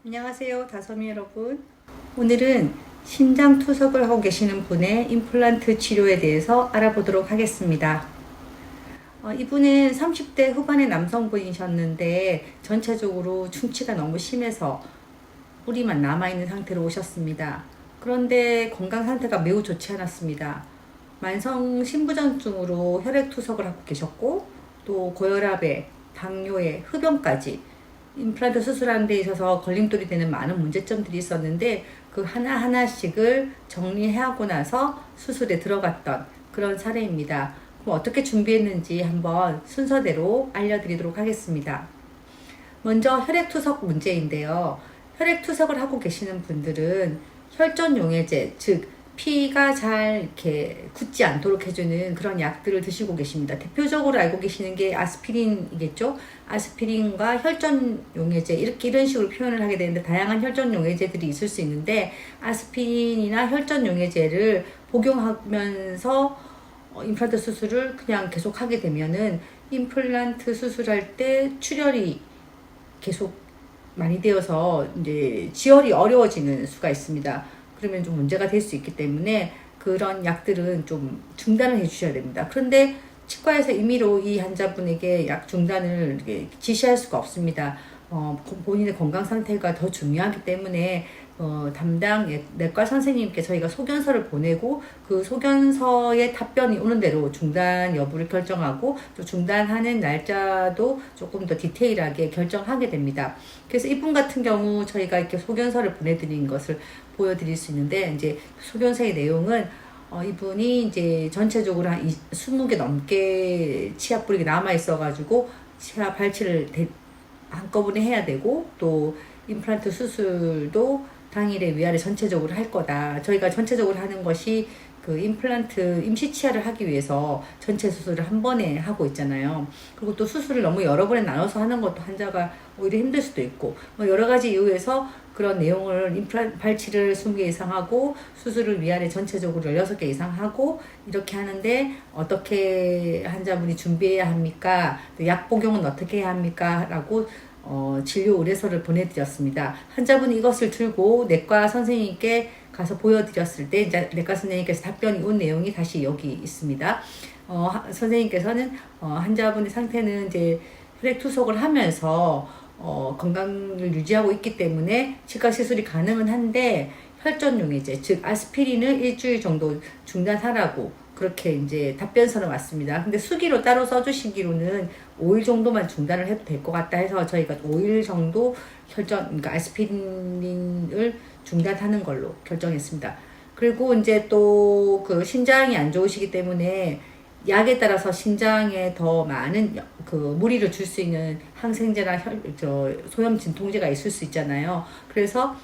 안녕하세요, 다솜이 여러분. 오늘은 신장 투석을 하고 계시는 분의 임플란트 치료에 대해서 알아보도록 하겠습니다. 이분은 30대 후반의 남성분이셨는데 전체적으로 충치가 너무 심해서 뿌리만 남아있는 상태로 오셨습니다. 그런데 건강 상태가 매우 좋지 않았습니다. 만성 신부전증으로 혈액 투석을 하고 계셨고, 또 고혈압에, 당뇨에, 흡연까지 임플란트 수술하는 데 있어서 걸림돌이 되는 많은 문제점들이 있었는데, 그 하나하나씩을 정리하고 나서 수술에 들어갔던 그런 사례입니다. 그럼 어떻게 준비했는지 한번 순서대로 알려드리도록 하겠습니다. 먼저 혈액투석 문제인데요. 혈액투석을 하고 계시는 분들은 혈전용해제, 즉 피가 잘 이렇게 굳지 않도록 해주는 그런 약들을 드시고 계십니다. 대표적으로 알고 계시는 게 아스피린이겠죠. 아스피린과 혈전용해제, 이런 식으로 표현을 하게 되는데, 다양한 혈전용해제들이 있을 수 있는데, 아스피린이나 혈전용해제를 복용하면서 임플란트 수술을 그냥 계속 하게 되면은 임플란트 수술할 때 출혈이 계속 많이 되어서 이제 지혈이 어려워지는 수가 있습니다. 그러면 좀 문제가 될 수 있기 때문에 그런 약들은 좀 중단을 해 주셔야 됩니다. 그런데 치과에서 임의로 이 환자분에게 약 중단을 지시할 수가 없습니다. 본인의 건강 상태가 더 중요하기 때문에 담당 내과 선생님께 저희가 소견서를 보내고, 그 소견서에 답변이 오는 대로 중단 여부를 결정하고, 또 중단하는 날짜도 조금 더 디테일하게 결정하게 됩니다. 그래서 이분 같은 경우 저희가 이렇게 소견서를 보내드린 것을 보여드릴 수 있는데, 이제 소견서의 내용은 이분이 이제 전체적으로 한 20개 넘게 치아 뿌리가 남아 있어가지고 치아 발치를 한꺼번에 해야 되고, 또 임플란트 수술도 당일에 위아래 전체적으로 할 거다. 저희가 전체적으로 하는 것이 그 임플란트 임시 치아를 하기 위해서 전체 수술을 한 번에 하고 있잖아요. 그리고 또 수술을 너무 여러 번에 나눠서 하는 것도 환자가 오히려 힘들 수도 있고, 여러 가지 이유에서 그런 내용을 임플란트 발치를 20개 이상 하고 수술을 위아래 전체적으로 16개 이상 하고 이렇게 하는데, 어떻게 환자분이 준비해야 합니까? 약 복용은 어떻게 해야 합니까? 라고 진료 의뢰서를 보내드렸습니다. 환자분이 이것을 들고 내과 선생님께 가서 보여드렸을 때, 이제 내과 선생님께서 답변이 온 내용이 다시 여기 있습니다. 선생님께서는 환자분의 상태는 이제 혈액 투석을 하면서 건강을 유지하고 있기 때문에 치과 시술이 가능은 한데, 혈전용해제, 즉 아스피린을 일주일 정도 중단하라고 그렇게 이제 답변서는 왔습니다. 근데 수기로 따로 써주시기로는 5일 정도만 중단을 해도 될 것 같다 해서 저희가 5일 정도 그러니까 아스피린을 중단하는 걸로 결정했습니다. 그리고 이제 또 그 신장이 안 좋으시기 때문에 약에 따라서 신장에 더 많은 그 무리를 줄 수 있는 항생제나 소염 진통제가 있을 수 있잖아요. 그래서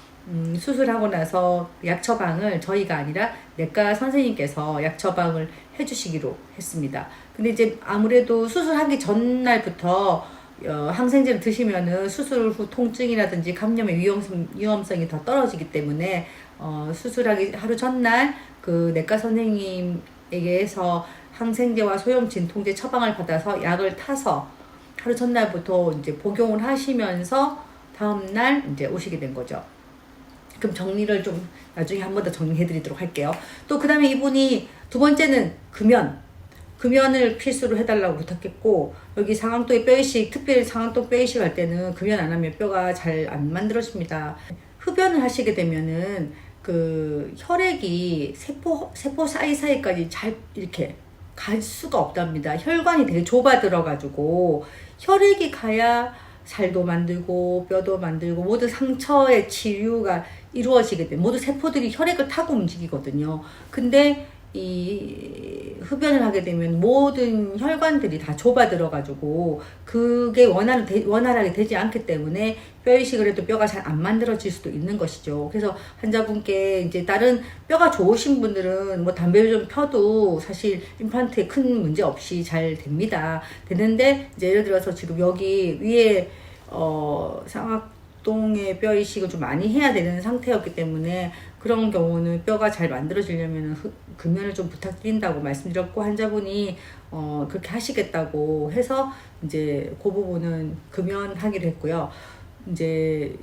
수술하고 나서 약 처방을 저희가 아니라 내과 선생님께서 약 처방을 해주시기로 했습니다. 근데 이제 아무래도 수술하기 전날부터 항생제를 드시면은 수술 후 통증이라든지 감염의 위험성이 더 떨어지기 때문에 수술하기 하루 전날 그 내과 선생님에게서 항생제와 소염 진통제 처방을 받아서 약을 타서 하루 전날부터 이제 복용을 하시면서 다음날 이제 오시게 된 거죠. 그럼 정리를 좀 나중에 한 번 더 정리해 드리도록 할게요. 또 그 다음에 이분이 두 번째는 금연을 필수로 해달라고 부탁했고, 여기 상악도의 뼈이식, 특별히 상악도 뼈이식 할 때는 금연 안 하면 뼈가 잘 안 만들어집니다. 흡연을 하시게 되면은 그 혈액이 세포 사이사이까지 잘 이렇게 갈 수가 없답니다. 혈관이 되게 좁아들어가지고 혈액이 가야 살도 만들고 뼈도 만들고 모든 상처의 치유가 이루어지게 돼. 모든 세포들이 혈액을 타고 움직이거든요. 근데 이 흡연을 하게 되면 모든 혈관들이 다 좁아들어가지고 그게 원활하게 되지 않기 때문에 뼈이식을 해도 뼈가 잘 안 만들어질 수도 있는 것이죠. 그래서 환자분께 이제 다른 뼈가 좋으신 분들은 뭐 담배를 좀 펴도 사실 임플란트에 큰 문제 없이 잘 됩니다. 되는데 이제 예를 들어서 지금 여기 위에 상악동의 뼈 이식을 좀 많이 해야 되는 상태였기 때문에, 그런 경우는 뼈가 잘 만들어지려면 금연을 좀 부탁드린다고 말씀드렸고, 환자분이 그렇게 하시겠다고 해서 이제 그 부분은 금연하기로 했고요. 이제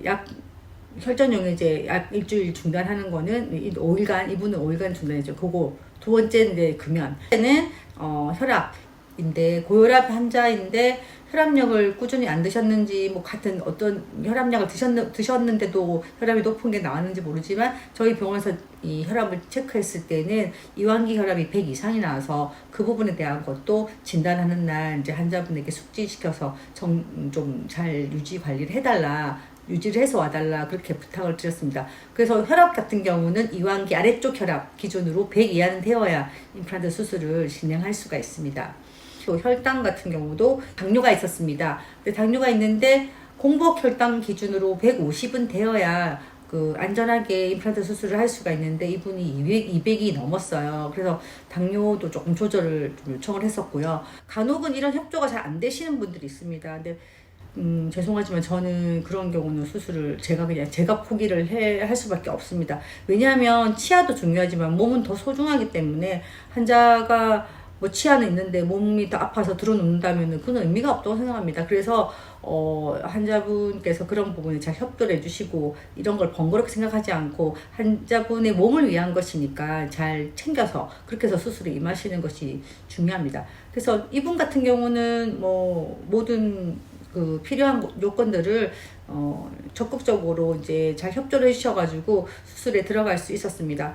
혈전용해제 약 일주일 중단하는 거는 5일간, 이분은 5일간 중단이죠. 그거 두 번째 이제 금연. 는 혈압인데 고혈압 환자인데 혈압약을 꾸준히 안 드셨는지 뭐 같은 어떤 혈압약을 드셨는데도 혈압이 높은 게 나왔는지 모르지만 저희 병원에서 이 혈압을 체크했을 때는 이완기 혈압이 100 이상이 나와서 그 부분에 대한 것도 진단하는 날 이제 환자분에게 숙지시켜서 좀 잘 유지 관리를 해달라. 유지를 해서 와달라 그렇게 부탁을 드렸습니다. 그래서 혈압 같은 경우는 이완기 아래쪽 혈압 기준으로 100 이하는 되어야 임플란트 수술을 진행할 수가 있습니다. 또 혈당 같은 경우도 당뇨가 있었습니다. 근데 당뇨가 있는데 공복 혈당 기준으로 150은 되어야 그 안전하게 임플란트 수술을 할 수가 있는데 이분이 200이 넘었어요. 그래서 당뇨도 조금 조절을 좀 요청을 했었고요. 간혹은 이런 협조가 잘 안 되시는 분들이 있습니다. 근데 죄송하지만 저는 그런 경우는 수술을 제가 포기를 할 수밖에 없습니다. 왜냐하면 치아도 중요하지만 몸은 더 소중하기 때문에 환자가 뭐 치아는 있는데 몸이 더 아파서 들어눕는다면 그건 의미가 없다고 생각합니다. 그래서 환자분께서 그런 부분에 잘 협조를 해주시고 이런 걸 번거롭게 생각하지 않고 환자분의 몸을 위한 것이니까 잘 챙겨서 그렇게 해서 수술에 임하시는 것이 중요합니다. 그래서 이분 같은 경우는 뭐 모든 그 필요한 요건들을 적극적으로 이제 잘 협조를 해주셔가지고 수술에 들어갈 수 있었습니다.